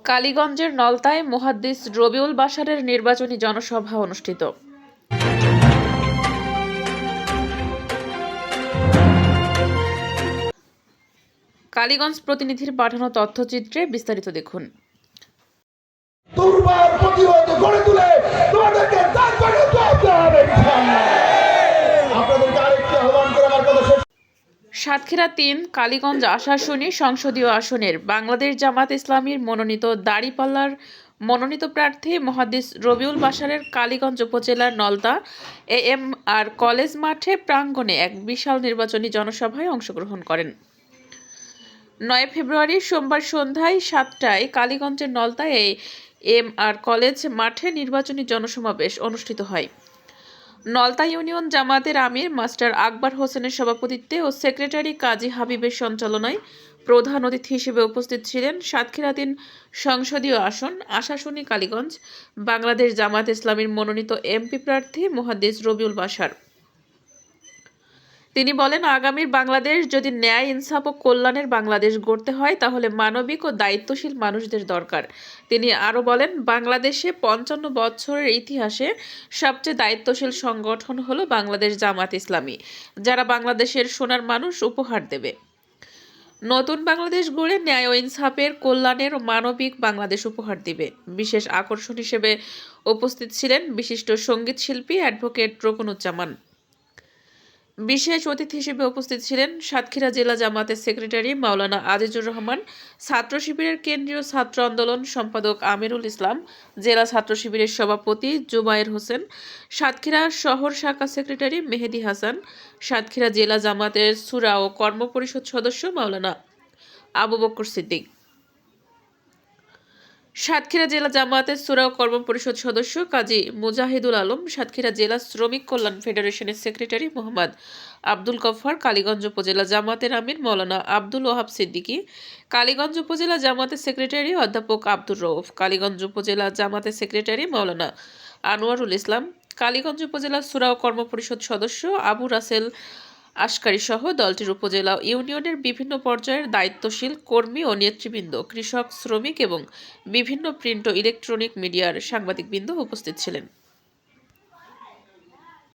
কালীগঞ্জের নলতায় মুহাদ্দিস রবিউল বাশারের নির্বাচনী জনসভা অনুষ্ঠিত। কালীগঞ্জ প্রতিনিধির পাঠানো তথ্যচিত্রে বিস্তারিত দেখুন। দুর্বার প্রতিরোধ গড়ে তুলে তোমাদেরকে আপনাদেরকে আরেকটি আহ্বান করে আমার কথা শেষ। সাতক্ষীরা ৩ কালীগঞ্জ আশাশুনি সংসদীয় আসনের বাংলাদেশ জামাত ইসলামীর মনোনীত দাঁড়িপাল্লার মনোনীত প্রার্থী মুহাদ্দিস রবিউল বাশারের কালীগঞ্জ উপজেলার নলতা এএমআর কলেজ মাঠে প্রাঙ্গণে এক বিশাল নির্বাচনী জনসভায় অংশগ্রহণ করেন। ৯ ফেব্রুয়ারি সোমবার সন্ধ্যায় ৭টায় কালীগঞ্জের নলতা এএমআর কলেজ মাঠে নির্বাচনী জনসমাবেশ অনুষ্ঠিত হয়। নলতা ইউনিয়ন জামাতের আমির মাস্টার আকবর হোসেনের সভাপতিত্বে ও সেক্রেটারি কাজী হাবিবের সঞ্চালনায় প্রধান অতিথি হিসেবে উপস্থিত ছিলেন সাতক্ষীরা ৩ সংসদীয় আসন আশাশুনি কালীগঞ্জ বাংলাদেশ জামাত ইসলামীর মনোনীত এমপি প্রার্থী মুহাদ্দিস রবিউল বাশার। তিনি বলেন, আগামীর বাংলাদেশ যদি ন্যায়, ইনসাফ ও কল্যাণের বাংলাদেশ গড়তে হয় তাহলে মানবিক ও দায়িত্বশীল মানুষদের দরকার। তিনি আরও বলেন, বাংলাদেশে ৫৫ বছরের ইতিহাসে সবচেয়ে দায়িত্বশীল সংগঠন হলো বাংলাদেশ জামাত ইসলামী, যারা বাংলাদেশের সোনার মানুষ উপহার দেবে। নতুন বাংলাদেশ গড়ে ন্যায় ও ইনসাফের, কল্যাণের ও মানবিক বাংলাদেশ উপহার দিবে। বিশেষ আকর্ষণ হিসেবে উপস্থিত ছিলেন বিশিষ্ট সঙ্গীত শিল্পী অ্যাডভোকেট রোকনুজ্জামান। বিশেষ অতিথি হিসেবে উপস্থিত ছিলেন সাতক্ষীরা জেলা জামাতের সেক্রেটারি মাওলানা আজিজুর রহমান, ছাত্র শিবিরের কেন্দ্রীয় ছাত্র আন্দোলন সম্পাদক আমিরুল ইসলাম, জেলা ছাত্র শিবিরের সভাপতি জুবায়ের হোসেন, সাতক্ষীরা শহর শাখা সেক্রেটারি মেহেদি হাসান, সাতক্ষীরা জেলা জামাতের সূরা ও কর্ম পরিষদ সদস্য মাওলানা আবু বকর সিদ্দিক, সাতক্ষীরা জেলা জামায়াতের সূরা ও কর্ম পরিষদ সদস্য কাজী মুজাহিদুল আলম, সাতক্ষীরা জেলা শ্রমিক কল্যাণ ফেডারেশনের সেক্রেটারি মোহাম্মদ আব্দুল গফফার, কালীগঞ্জ উপজেলা জামাতের আমির মাওলানা আব্দুল ওহাব সিদ্দিকী, কালীগঞ্জ উপজেলা জামাতের সেক্রেটারি অধ্যাপক আব্দুর রউফ, কালীগঞ্জ উপজেলা জামাতের সেক্রেটারি মাওলানা আনোয়ারুল ইসলাম, কালীগঞ্জ উপজেলা সূরা ও কর্ম পরিষদ সদস্য আবু রাসেল আশকারী সহ দলটির উপজেলা ইউনিয়নের বিভিন্ন পর্যায়ের দায়িত্বশীল কর্মী ও নেতৃবৃন্দ, কৃষক, শ্রমিক এবং বিভিন্ন প্রিন্ট ও ইলেকট্রনিক মিডিয়ার সাংবাদিকবৃন্দ উপস্থিত ছিলেন।